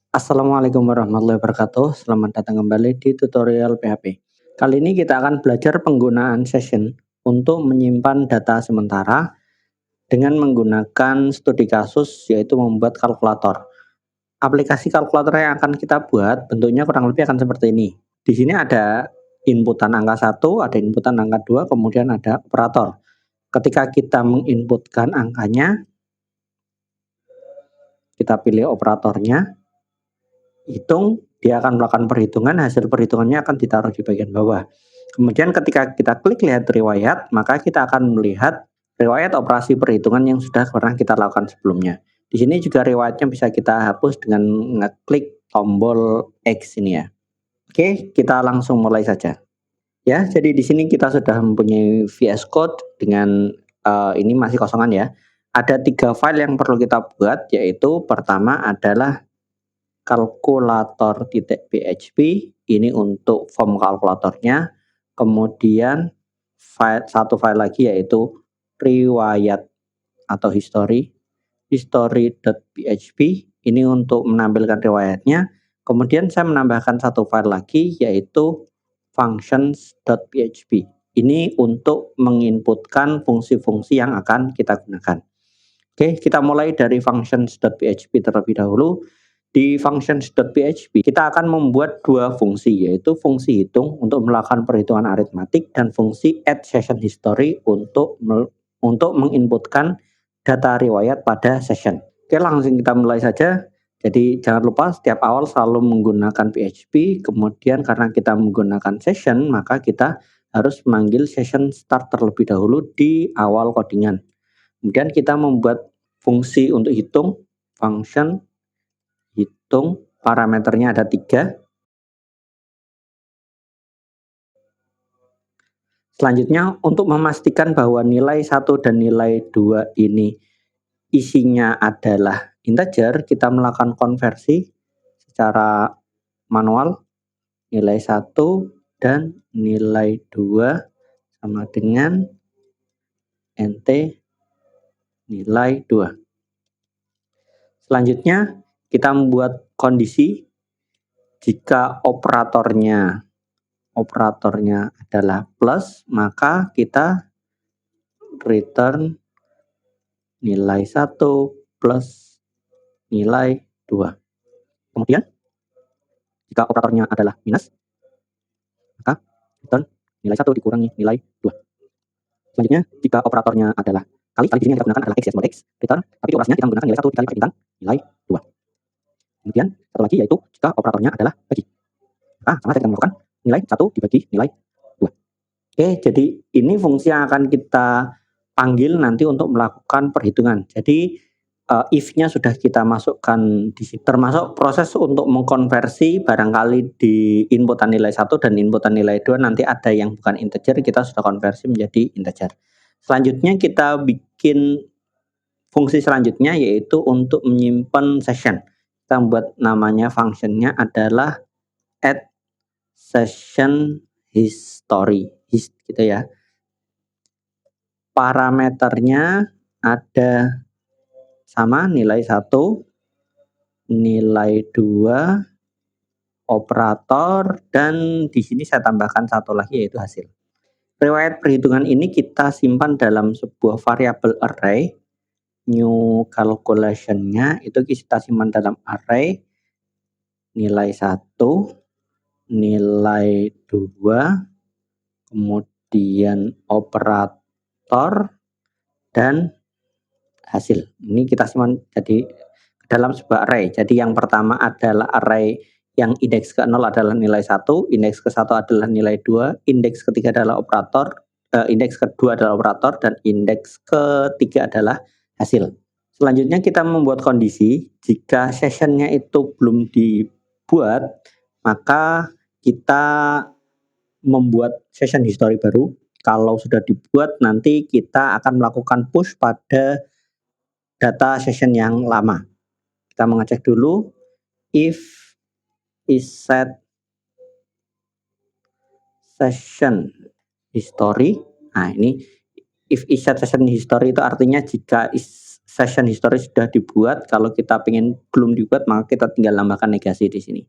Assalamualaikum warahmatullahi wabarakatuh. Selamat datang kembali di tutorial PHP. Kali ini kita akan belajar penggunaan session untuk menyimpan data sementara dengan menggunakan studi kasus, yaitu membuat kalkulator. Aplikasi kalkulator yang akan kita buat bentuknya kurang lebih akan seperti ini. Di sini ada inputan angka 1, ada inputan angka 2, kemudian ada operator. Ketika kita menginputkan angkanya, kita pilih operatornya, hitung, dia akan melakukan perhitungan, hasil perhitungannya akan ditaruh di bagian bawah. Kemudian ketika kita klik lihat riwayat, maka kita akan melihat riwayat operasi perhitungan yang sudah pernah kita lakukan sebelumnya. Di sini juga riwayatnya bisa kita hapus dengan ngeklik tombol X ini ya. Oke, kita langsung mulai saja. Ya, jadi di sini kita sudah mempunyai VS Code dengan ini masih kosongan ya. Ada 3 file yang perlu kita buat, yaitu pertama adalah kalkulator.php, ini untuk form kalkulatornya. Kemudian satu file lagi yaitu riwayat atau history.php, ini untuk menampilkan riwayatnya. Kemudian saya menambahkan satu file lagi yaitu functions.php, ini untuk menginputkan fungsi-fungsi yang akan kita gunakan. Oke, kita mulai dari functions.php terlebih dahulu. Di functions.php kita akan membuat dua fungsi, yaitu fungsi hitung untuk melakukan perhitungan aritmatik dan fungsi add session history untuk menginputkan data riwayat pada session. Oke, langsung kita mulai saja. Jadi jangan lupa setiap awal selalu menggunakan PHP, kemudian karena kita menggunakan session, maka kita harus memanggil session start terlebih dahulu di awal codingan. Kemudian kita membuat fungsi untuk hitung, function hitung, parameternya ada 3. Selanjutnya untuk memastikan bahwa nilai 1 dan nilai 2 ini isinya adalah integer, kita melakukan konversi secara manual. Nilai 1 dan nilai 2 sama dengan nt nilai 2. Selanjutnya kita membuat kondisi jika operatornya adalah plus, maka kita return nilai 1 plus nilai 2. Kemudian jika operatornya adalah minus, maka return nilai 1 dikurangi nilai 2. Selanjutnya jika operatornya adalah kali di sini yang kita gunakan adalah x ya, x, return, tapi operasinya kita menggunakan nilai 1 dikali bintang nilai 2. Kemudian satu lagi yaitu jika operatornya adalah bagi, sama kita melakukan nilai 1 dibagi nilai 2. Oke, jadi ini fungsi yang akan kita panggil nanti untuk melakukan perhitungan. Jadi if-nya sudah kita masukkan di sini, termasuk proses untuk mengkonversi barangkali di inputan nilai 1 dan inputan nilai 2 nanti ada yang bukan integer, kita sudah konversi menjadi integer. Selanjutnya kita bikin fungsi selanjutnya yaitu untuk menyimpan session. Kita buat namanya functionnya adalah add session history, gitu ya. Parameternya ada sama nilai 1, nilai 2, operator, dan di sini saya tambahkan satu lagi yaitu hasil. Riwayat perhitungan ini kita simpan dalam sebuah variabel array. New calculation-nya itu kita simpan dalam array nilai 1, nilai 2, kemudian operator, dan hasil. Ini kita simpan jadi dalam sebuah array. Jadi yang pertama adalah array yang indeks ke-0 adalah nilai 1, indeks ke-1 adalah nilai 2, indeks ketiga adalah operator, indeks kedua adalah operator, dan indeks ketiga adalah hasil. Selanjutnya kita membuat kondisi jika sessionnya itu belum dibuat, maka kita membuat session history baru. Kalau sudah dibuat, nanti kita akan melakukan push pada data session yang lama. Kita mengecek dulu if is set session history. Nah, ini if is set session history itu artinya jika session history sudah dibuat, kalau kita belum dibuat maka kita tinggal tambahkan negasi di sini.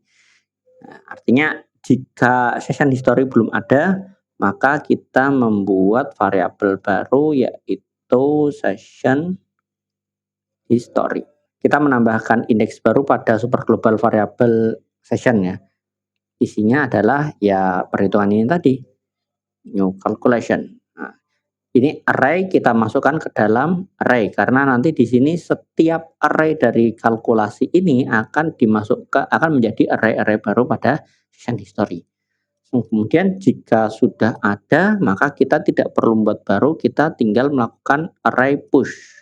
Nah, artinya jika session history belum ada, maka kita membuat variabel baru yaitu session history. Kita menambahkan indeks baru pada super global variable session ya. Isinya adalah ya perhitungan ini tadi, new calculation. Nah, ini array kita masukkan ke dalam array karena nanti di sini setiap array dari kalkulasi ini akan menjadi array-array baru pada session history. Kemudian jika sudah ada, maka kita tidak perlu membuat baru, kita tinggal melakukan array push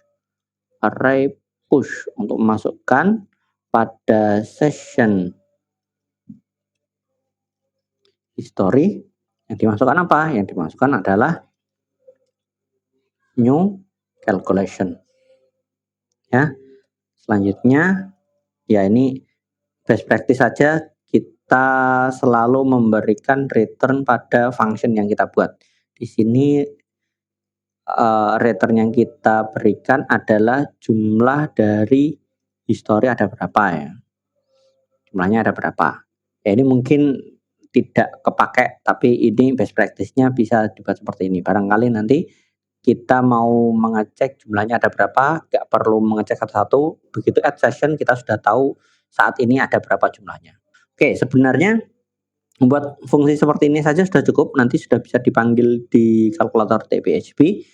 untuk memasukkan pada session history. Yang dimasukkan apa? Yang dimasukkan adalah new calculation. Ya, selanjutnya ya ini best practice saja, kita selalu memberikan return pada function yang kita buat. Di sini return yang kita berikan adalah jumlah dari history ada berapa ya. Jumlahnya ada berapa. Ya ini mungkin tidak kepake, tapi ini best practice-nya bisa dibuat seperti ini. Barangkali nanti kita mau mengecek jumlahnya ada berapa, nggak perlu mengecek satu-satu, begitu add session kita sudah tahu saat ini ada berapa jumlahnya. Oke, sebenarnya membuat fungsi seperti ini saja sudah cukup, nanti sudah bisa dipanggil di kalkulator TPHP.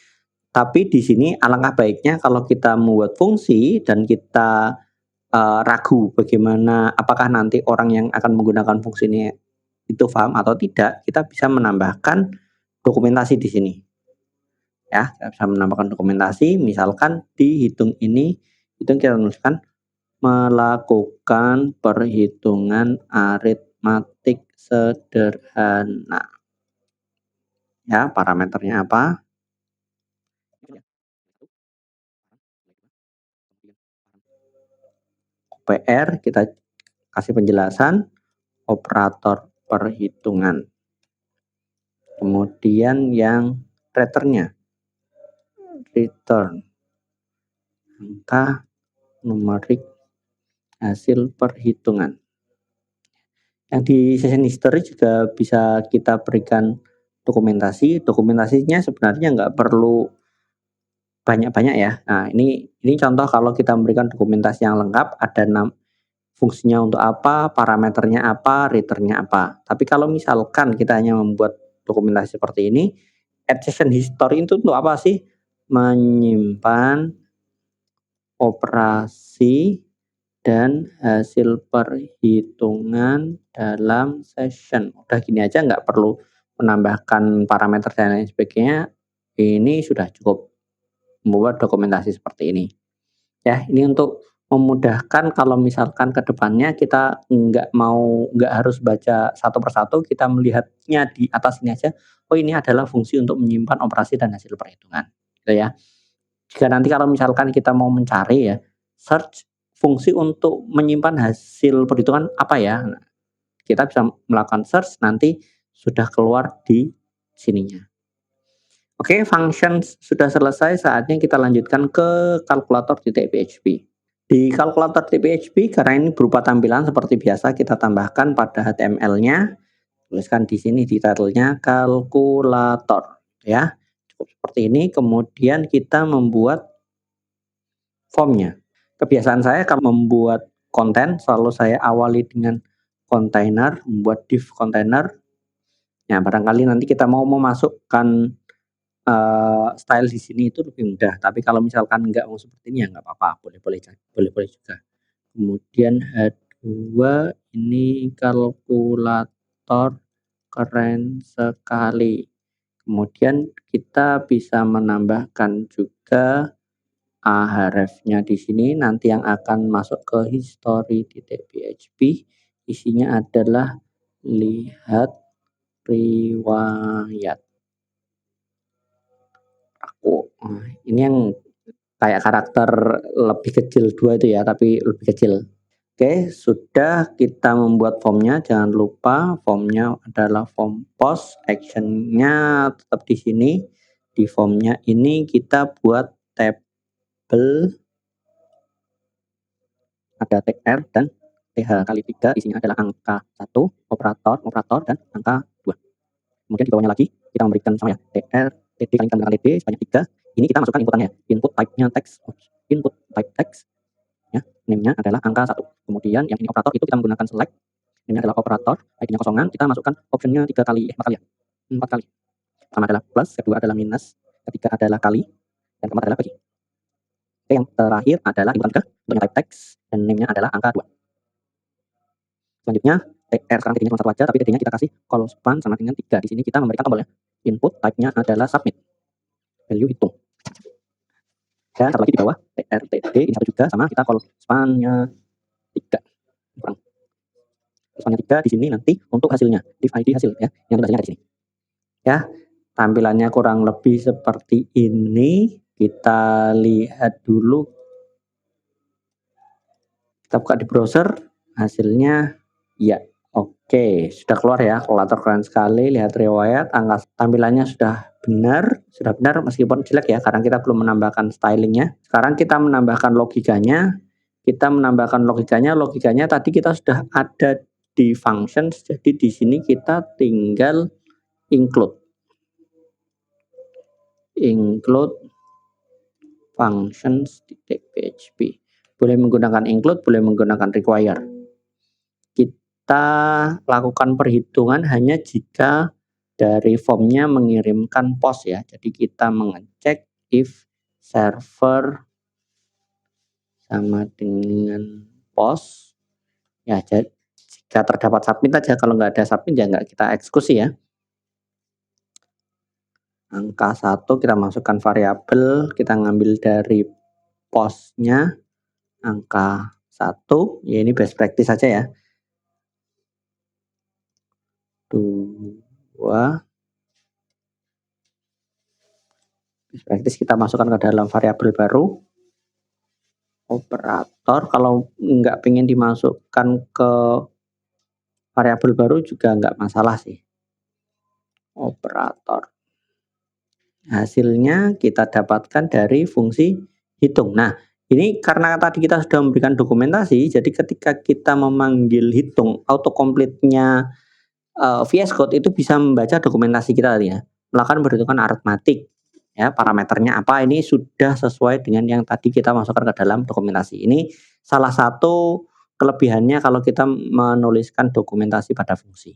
Tapi di sini alangkah baiknya kalau kita membuat fungsi dan kita ragu bagaimana apakah nanti orang yang akan menggunakan fungsi ini itu paham atau tidak, kita bisa menambahkan dokumentasi di sini. Ya, kita bisa menambahkan dokumentasi, misalkan di hitung ini, itu kita tuliskan melakukan perhitungan aritmatik sederhana. Ya, parameternya apa? PR kita kasih penjelasan operator perhitungan. Kemudian yang returnnya, return angka numerik hasil perhitungan. Yang di session history juga bisa kita berikan dokumentasi. Dokumentasinya sebenarnya nggak perlu banyak-banyak ya. Nah, ini contoh kalau kita memberikan dokumentasi yang lengkap, ada fungsinya untuk apa, parameternya apa, returnnya apa. Tapi kalau misalkan kita hanya membuat dokumentasi seperti ini, add session history itu untuk apa sih? Menyimpan operasi dan hasil perhitungan dalam session. Udah gini aja nggak perlu menambahkan parameter dan lain sebagainya. Ini sudah cukup membuat dokumentasi seperti ini. Ya, ini untuk memudahkan kalau misalkan ke depannya kita nggak harus baca satu persatu, kita melihatnya di atas ini aja. Oh, ini adalah fungsi untuk menyimpan operasi dan hasil perhitungan, gitu ya. Jika nanti kalau misalkan kita mau mencari ya, search fungsi untuk menyimpan hasil perhitungan apa ya? Nah, kita bisa melakukan search, nanti sudah keluar di sininya. Oke, function sudah selesai, saatnya kita lanjutkan ke kalkulator di TPHP. Di kalkulator TPHP, karena ini berupa tampilan seperti biasa, kita tambahkan pada HTML-nya, tuliskan di sini di title-nya kalkulator, ya. Cukup seperti ini, kemudian kita membuat formnya. Kebiasaan saya kalau membuat konten selalu saya awali dengan kontainer, membuat div kontainer. Ya, barangkali nanti kita mau memasukkan style di sini itu lebih mudah. Tapi kalau misalkan nggak mau seperti ini ya nggak apa-apa, boleh-boleh juga. Kemudian H2 ini kalkulator keren sekali. Kemudian kita bisa menambahkan juga href-nya di sini, nanti yang akan masuk ke history di TPHP isinya adalah lihat riwayat aku. Nah, ini yang kayak karakter lebih kecil 2 itu ya, tapi lebih kecil. Oke, sudah kita membuat formnya, jangan lupa formnya adalah form post, actionnya tetap di sini. Di formnya ini kita buat tabel ada TR dan TH kali 3, isinya adalah angka 1, operator, dan angka 2. Kemudian di bawahnya lagi, kita memberikan sama ya, TR, TD kali dengan TD sebanyak 3. Ini kita masukkan inputannya, input type-nya teks, input type teks, ya, name-nya adalah angka 1. Kemudian yang ini operator itu kita menggunakan select, name-nya adalah operator, ID-nya kosongan, kita masukkan option-nya 4 kali ya, 4 kali. Pertama adalah plus, kedua adalah minus, ketiga adalah kali, dan keempat adalah bagi. Oke, yang terakhir adalah inputan ke bentuknya type text dan name-nya adalah angka 2. Selanjutnya TR sekarang TD-nya cuma 1 aja, tapi TD-nya kita kasih call span sama dengan 3. Di sini kita memberikan tombol ya. Input type-nya adalah submit. Value hitung. Dan satu lagi di bawah TR TD ini satu juga sama, kita call span-nya 3. Kurang. Span-nya 3 di sini nanti untuk hasilnya, if ID hasil ya. Yang hasilnya ada di sini. Ya, tampilannya kurang lebih seperti ini. Kita lihat dulu. Kita buka di browser, hasilnya ya, oke, sudah keluar ya, kalkulator keren sekali. Lihat riwayat, angka tampilannya sudah benar meskipun jelek ya, karena kita belum menambahkan stylingnya. Sekarang kita menambahkan logikanya. Logikanya tadi kita sudah ada di functions, jadi di sini kita tinggal include functions.php. Boleh menggunakan include, boleh menggunakan require. Kita lakukan perhitungan hanya jika dari formnya mengirimkan post ya. Jadi kita mengecek if server sama dengan post ya. Jadi jika terdapat submit aja, kalau nggak ada submit ya nggak kita eksekusi ya. Angka 1 kita masukkan variabel, kita ngambil dari postnya angka 1, ya ini best practice saja ya. 2 best practice kita masukkan ke dalam variabel baru. Operator kalau nggak pengen dimasukkan ke variabel baru juga nggak masalah sih. Operator. Hasilnya kita dapatkan dari fungsi hitung. Nah, ini karena tadi kita sudah memberikan dokumentasi, jadi ketika kita memanggil hitung, autocomplete-nya VS Code itu bisa membaca dokumentasi kita tadi ya, melakukan perhitungan aritmatik, ya parameternya apa, ini sudah sesuai dengan yang tadi kita masukkan ke dalam dokumentasi. Ini salah satu kelebihannya kalau kita menuliskan dokumentasi pada fungsi.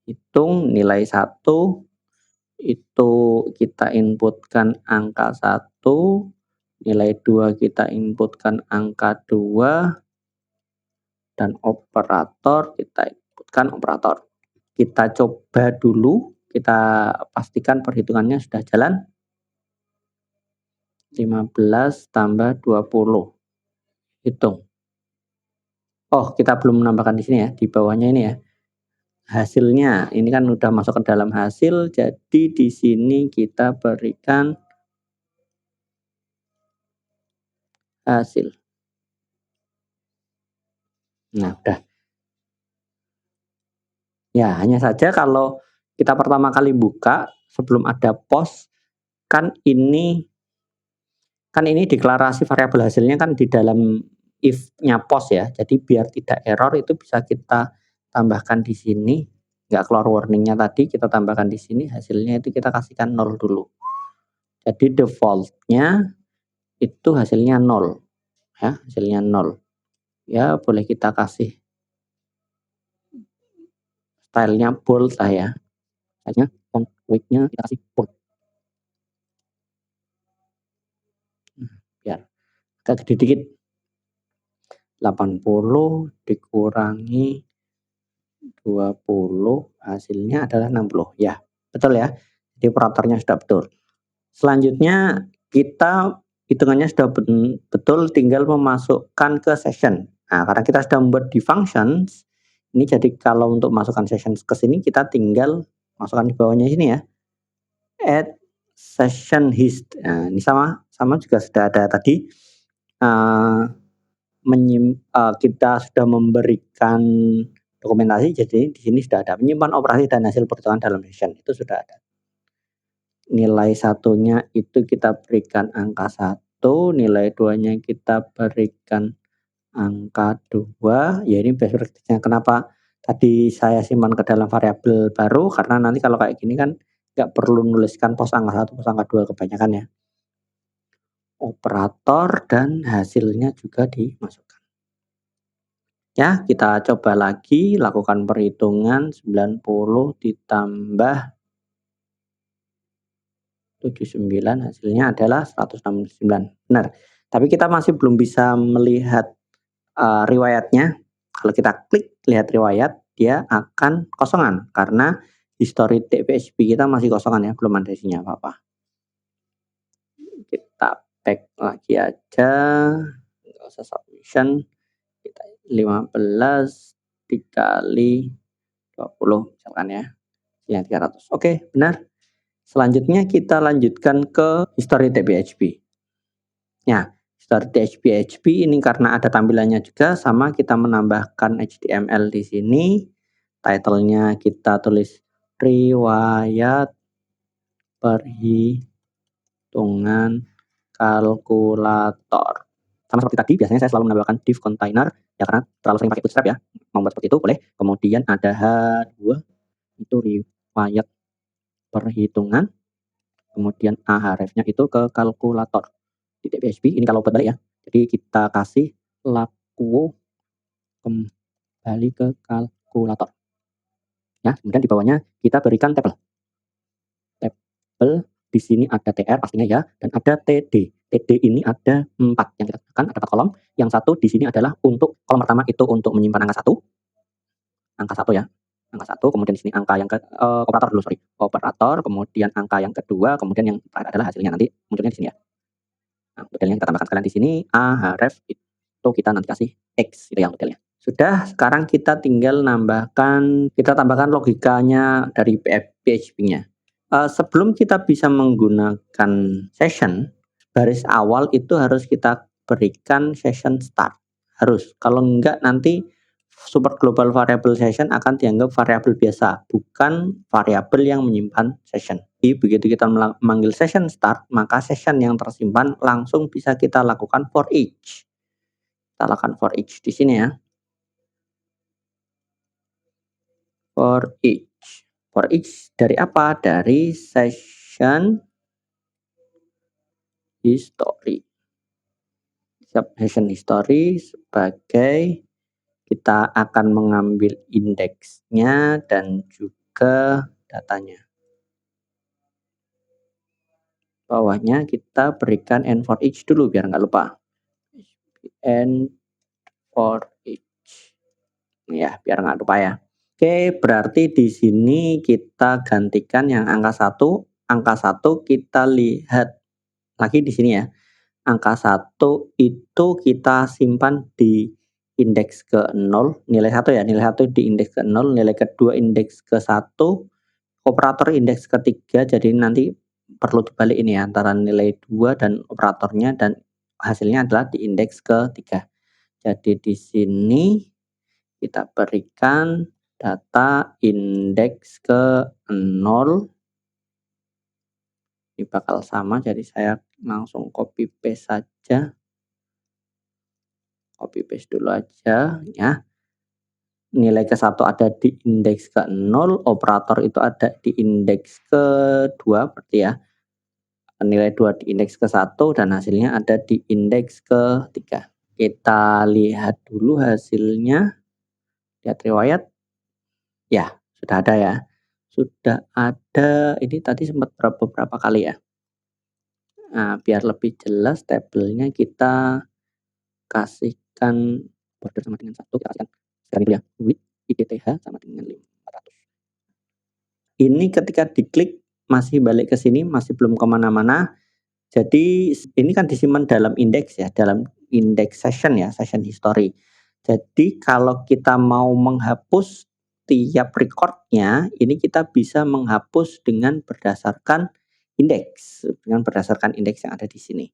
Hitung nilai 1, itu kita inputkan angka 1, nilai 2 kita inputkan angka 2, dan operator kita inputkan operator. Kita coba dulu, kita pastikan perhitungannya sudah jalan. 15 tambah 20. Hitung. Oh, kita belum menambahkan di sini ya, di bawahnya ini ya. Hasilnya, ini kan udah masuk ke dalam hasil, jadi di sini kita berikan hasil. Nah, udah. Ya, hanya saja kalau kita pertama kali buka, sebelum ada post, kan ini deklarasi variabel hasilnya kan di dalam if-nya post ya. Jadi biar tidak error itu bisa kita tambahkan di sini, nggak keluar warning-nya tadi, kita tambahkan di sini, hasilnya itu kita kasihkan 0 dulu. Jadi default-nya itu hasilnya 0. Ya, hasilnya 0. Ya, boleh kita kasih stylenya bold lah ya. Stylenya font weight-nya kita kasih bold. Biar agak gede dikit. 80 dikurangi 20 hasilnya adalah 60. Ya, betul ya. Jadi operatornya sudah betul. Selanjutnya kita hitungannya sudah betul, tinggal memasukkan ke session. Nah, karena kita sudah membuat di functions, ini jadi kalau untuk masukkan session ke sini kita tinggal masukkan di bawahnya sini ya. Add session hist. Nah, ini sama juga sudah ada tadi. Kita sudah memberikan dokumentasi, jadi di sini sudah ada menyimpan operasi dan hasil perhitungan dalam session, itu sudah ada. Nilai 1-nya itu kita berikan angka 1, nilai 2-nya kita berikan angka 2, ya ini best practice-nya. Kenapa tadi saya simpan ke dalam variabel baru, karena nanti kalau kayak gini kan nggak perlu nuliskan pos angka 1, pos angka 2 kebanyakan ya. Operator dan hasilnya juga dimasukkan. Ya, kita coba lagi, lakukan perhitungan 90 ditambah 79, hasilnya adalah 169. Benar, tapi kita masih belum bisa melihat riwayatnya. Kalau kita klik lihat riwayat, dia akan kosongan karena history PHP kita masih kosongan ya, belum ada isinya apa-apa. Kita back lagi aja, nggak usah submission. Kita 15 dikali 20 misalkan ya, yang 300. Oke, benar. Selanjutnya kita lanjutkan ke history PHP. Ya, history PHP ini karena ada tampilannya juga sama, kita menambahkan HTML di sini. Title-nya kita tulis riwayat perhitungan kalkulator. Sama seperti tadi, biasanya saya selalu menambahkan div container ya karena terlalu sering pakai bootstrap ya. Mau buat seperti itu boleh. Kemudian ada H2 itu riwayat perhitungan. Kemudian ahrefs-nya itu ke kalkulator. Di PHP ini kalau buat balik ya. Jadi kita kasih laku kembali ke kalkulator. Ya, kemudian di bawahnya kita berikan tabel. Tabel di sini ada TR pastinya ya, dan ada TD. TD ini ada 4 yang kita tekan, ada 4 kolom. Yang satu di sini adalah untuk kolom pertama itu untuk menyimpan angka 1. Angka 1 ya. Angka 1, kemudian di sini angka yang operator dulu, sorry. Operator, kemudian angka yang kedua, kemudian yang terakhir adalah hasilnya nanti munculnya di sini ya. Nah, modelnya kita tambahkan sekalian di sini ahref itu kita nanti kasih X itu yang modelnya. Sudah, sekarang kita tinggal kita tambahkan logikanya dari PHP-nya. Sebelum kita bisa menggunakan session, baris awal itu harus kita berikan session start. Harus, kalau enggak nanti super global variable session akan dianggap variabel biasa, bukan variabel yang menyimpan session. Jadi begitu kita memanggil session start, maka session yang tersimpan langsung bisa kita lakukan for each. Kita lakukan for each di sini ya. For each. For each dari apa? Dari session history. Session history sebagai kita akan mengambil indeksnya dan juga datanya. Bawahnya kita berikan n for each dulu biar nggak lupa. N for each. Ya, biar nggak lupa ya. Oke, berarti di sini kita gantikan yang angka 1. Angka 1 kita lihat lagi di sini ya. Angka 1 itu kita simpan di indeks ke 0, nilai 1 ya, nilai 1 di indeks ke 0, nilai kedua indeks ke 1, operator indeks ketiga, jadi nanti perlu dibalik ini ya, antara nilai 2 dan operatornya, dan hasilnya adalah di indeks ke-3. Jadi di sini kita berikan data indeks ke 0. Ini bakal sama, jadi saya langsung copy paste saja. Copy paste dulu aja ya. Nilai ke-1 ada di indeks ke-0, operator itu ada di indeks ke-2 berarti ya. Nilai 2 di indeks ke-1 dan hasilnya ada di indeks ke-3. Kita lihat dulu hasilnya. Lihat riwayat. Ya, sudah ada ya. Sudah ada, ini tadi sempat beberapa kali ya. Nah, biar lebih jelas tabelnya kita kasihkan border sama dengan 1, kita kasihkan sekarang dulu ya, width IDTH sama dengan 500. Ini ketika diklik masih balik ke sini, masih belum kemana-mana. Jadi ini kan disimpan dalam indeks ya, dalam indeks session ya, session history. Jadi kalau kita mau menghapus tiap recordnya, ini kita bisa menghapus dengan berdasarkan indeks, yang ada di sini.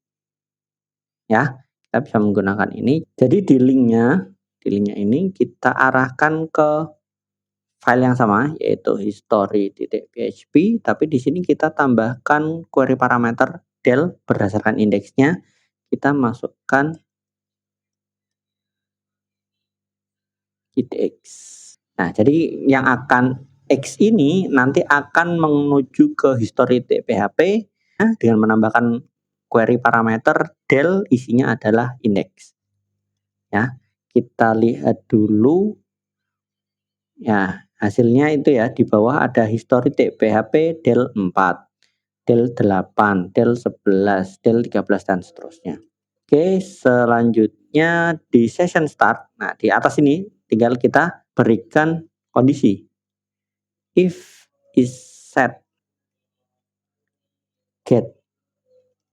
Ya, kita bisa menggunakan ini. Jadi di linknya ini kita arahkan ke file yang sama, yaitu history.php, tapi di sini kita tambahkan query parameter del berdasarkan indeksnya. Kita masukkan IDX. Nah, jadi yang akan X ini nanti akan menuju ke history PHP dengan menambahkan query parameter del isinya adalah index. Ya, kita lihat dulu. Ya, hasilnya itu ya, di bawah ada history PHP del 4, del 8, del 11, del 13 dan seterusnya. Oke, selanjutnya di session start. Nah, di atas ini tinggal kita berikan kondisi. If is set get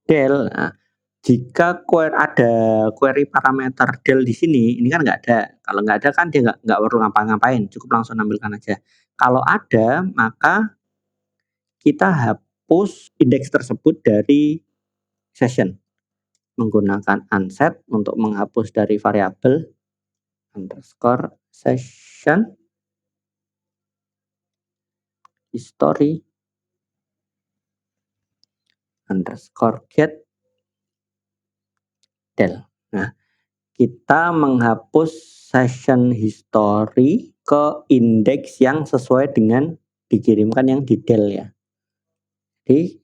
del. Nah, jika ada query parameter del di sini, ini kan nggak ada. Kalau nggak ada kan dia nggak perlu ngapa-ngapain, cukup langsung tampilkan aja. Kalau ada, maka kita hapus indeks tersebut dari session menggunakan unset untuk menghapus dari variabel underscore session history underscore get del. Nah, kita menghapus session history ke indeks yang sesuai dengan dikirimkan yang di del ya. Jadi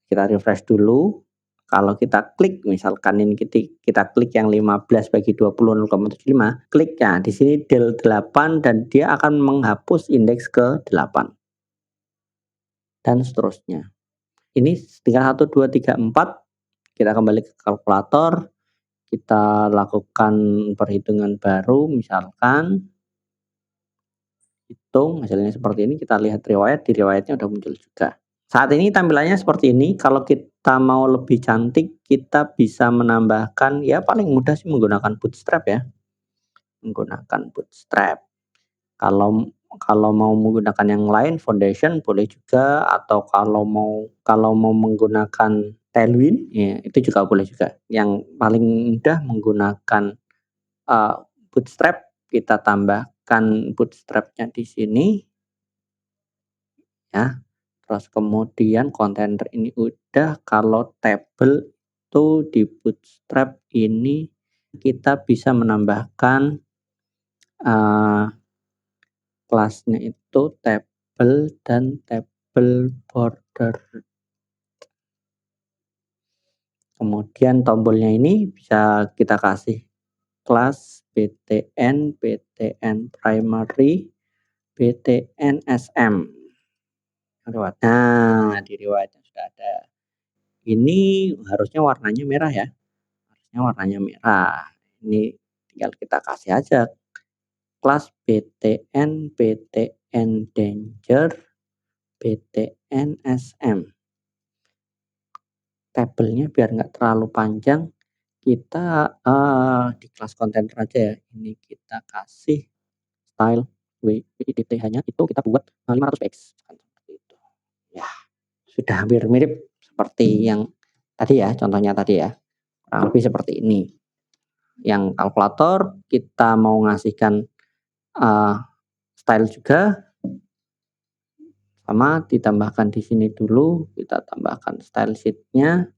kita refresh dulu. Kalau kita klik misalkan ini kita klik yang 15 bagi 20 0,75, klik ya di sini del 8 dan dia akan menghapus indeks ke 8 dan seterusnya. Ini tinggal 1 2 3 4. Kita kembali ke kalkulator, kita lakukan perhitungan baru, misalkan hitung hasilnya seperti ini, kita lihat riwayat, di riwayatnya udah muncul juga. Saat ini tampilannya seperti ini. Kalau kita mau lebih cantik, kita bisa menambahkan, ya paling mudah sih menggunakan bootstrap ya. Menggunakan bootstrap. Kalau mau menggunakan yang lain, foundation boleh juga, atau kalau mau menggunakan Tailwind, ya itu juga boleh juga. Yang paling mudah menggunakan bootstrap, kita tambahkan bootstrapnya di sini, ya. Terus kemudian kontainer ini udah, kalau table itu di bootstrap ini kita bisa menambahkan kelasnya itu table dan table border. Kemudian tombolnya ini bisa kita kasih kelas btn, btn primary, btn sm. Nah, di riwayatnya sudah ada. Ini harusnya warnanya merah ya. Harusnya warnanya merah. Ini tinggal kita kasih aja kelas btn, btn danger, btn sm. Tabelnya biar nggak terlalu panjang, kita di kelas kontainer aja ya. Ini kita kasih style width-nya itu kita buat 500 px. Seperti itu. Ya, sudah hampir mirip seperti yang tadi ya, contohnya tadi ya. Kurang lebih seperti ini. Yang kalkulator kita mau ngasihkan style juga, sama ditambahkan di sini dulu, kita tambahkan style sheet-nya.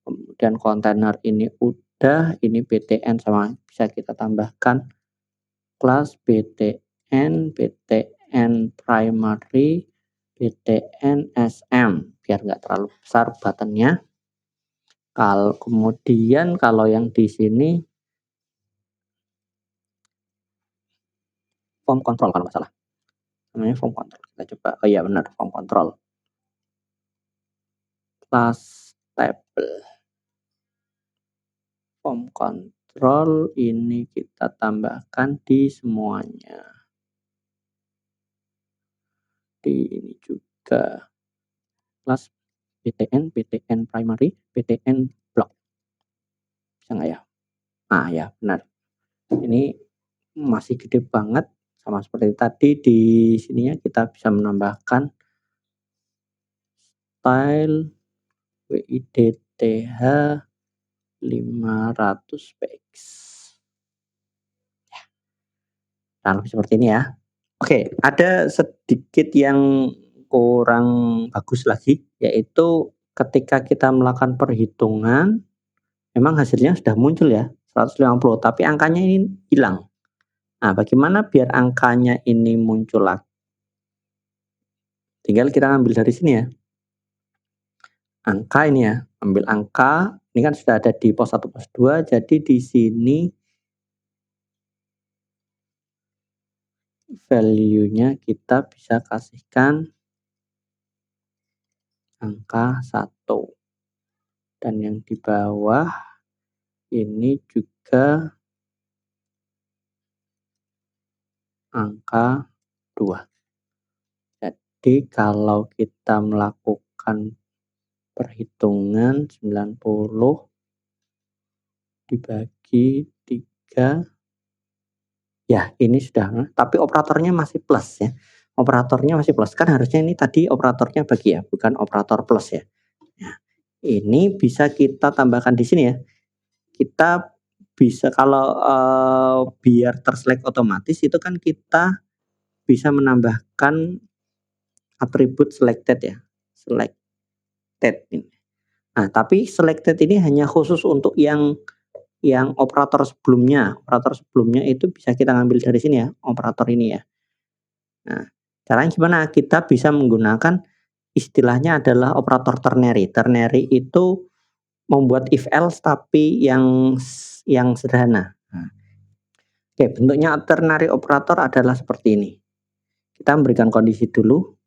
Kemudian kontainer ini udah, ini btn sama bisa kita tambahkan kelas btn, btn primary, btn sm biar nggak terlalu besar buttonnya. Kemudian kalau yang di sini form control kalau nggak salah, namanya form control. Kita coba, oh iya benar, form control. Class table form control ini kita tambahkan di semuanya. Di ini juga kelas btn, btn primary, btn block. Bisa nggak ya? Nah ya benar. Ini masih gede banget, sama seperti tadi. Di sininya kita bisa menambahkan style width 500 px. Ya. Nah, lebih seperti ini ya. Oke, ada sedikit yang kurang bagus lagi, yaitu ketika kita melakukan perhitungan, memang hasilnya sudah muncul ya, 150, tapi angkanya ini hilang. Nah, bagaimana biar angkanya ini muncul lagi? Tinggal kita ambil dari sini ya. Angka ini ya, ambil angka, ini kan sudah ada di pos 1, pos 2, jadi di sini value-nya kita bisa kasihkan angka 1. Dan yang di bawah ini juga angka 2. Jadi kalau kita melakukan perhitungan 90 dibagi 3, ya ini sudah, tapi operatornya masih plus ya. Operatornya masih plus, kan harusnya ini tadi operatornya bagi ya, bukan operator plus ya. Nah, ini bisa kita tambahkan di sini ya. Kita bisa kalau, biar terselect otomatis itu kan kita bisa menambahkan atribut selected ya, selected ini. Nah, tapi selected ini hanya khusus untuk yang operator sebelumnya. Operator sebelumnya itu bisa kita ngambil dari sini ya, operator ini ya. Nah, caranya gimana? Kita bisa menggunakan istilahnya adalah operator ternary. Ternary itu membuat if else tapi yang sederhana. Nah, oke, bentuknya ternary operator adalah seperti ini. Kita memberikan kondisi dulu.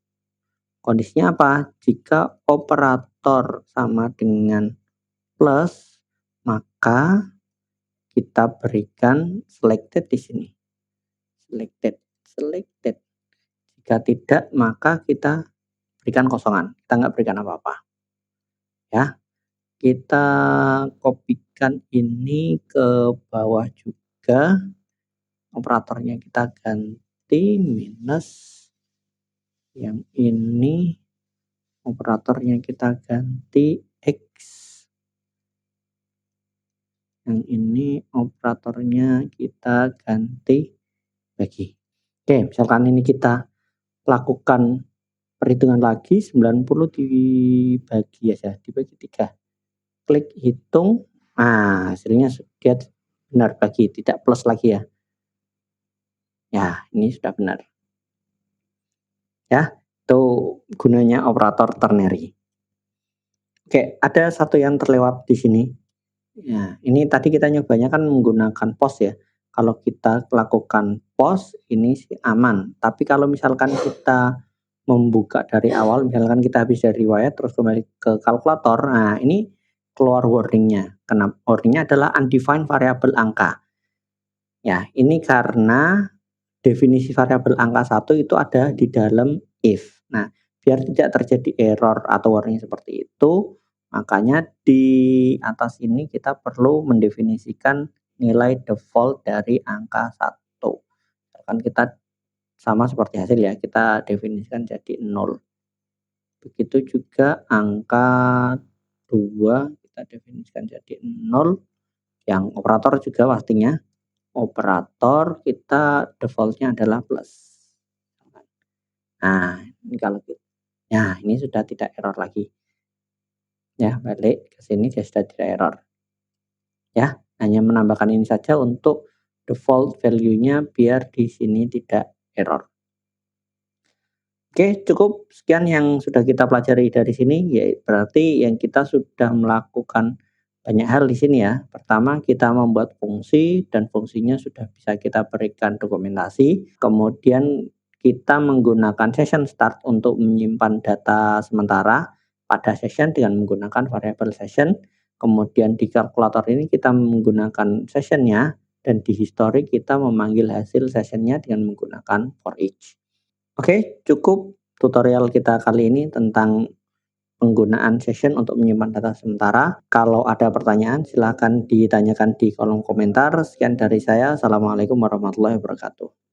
Kondisinya apa? Jika operator sama dengan plus, maka kita berikan selected di sini. Selected. Jika tidak, maka kita berikan kosongan. Kita nggak berikan apa-apa. Ya, kita kopikan ini ke bawah juga. Operatornya kita ganti minus. Yang ini operatornya kita ganti X. Yang ini operatornya kita ganti bagi. Oke, misalkan ini kita lakukan perhitungan lagi, 90 dibagi aja, dibagi 3. Klik hitung, nah hasilnya dia benar bagi, tidak plus lagi ya. Ya, ini sudah benar. Ya, itu gunanya operator ternary. Oke, ada satu yang terlewat di sini. Ya, ini tadi kita nyobanya kan menggunakan pos ya. Kalau kita lakukan pos ini sih aman. Tapi kalau misalkan kita membuka dari awal, misalkan kita habis dari riwayat terus kembali ke kalkulator, nah ini keluar warningnya. Kenapa? Warningnya adalah undefined variable angka. Ya, ini karena definisi variabel angka 1 itu ada di dalam if. Nah, biar tidak terjadi error atau warning seperti itu, makanya di atas ini kita perlu mendefinisikan nilai default dari angka 1. Misalkan kita sama seperti hasil ya, kita definisikan jadi 0. Begitu juga angka 2 kita definisikan jadi 0. Yang operator juga pastinya operator kita defaultnya adalah plus. Nah, ini kalau nah ini sudah tidak error lagi. Ya, balik ke sini dia sudah tidak error. Ya, hanya menambahkan ini saja untuk default value-nya biar di sini tidak error. Oke, cukup sekian yang sudah kita pelajari dari sini, ya berarti yang kita sudah melakukan banyak hal di sini ya. Pertama, kita membuat fungsi dan fungsinya sudah bisa kita berikan dokumentasi. Kemudian kita menggunakan session start untuk menyimpan data sementara pada session dengan menggunakan variable session. Kemudian di kalkulator ini kita menggunakan sessionnya dan di history kita memanggil hasil sessionnya dengan menggunakan for each. Oke, cukup tutorial kita kali ini tentang penggunaan session untuk menyimpan data sementara. Kalau ada pertanyaan silahkan ditanyakan di kolom komentar. Sekian dari saya. Assalamualaikum warahmatullahi wabarakatuh.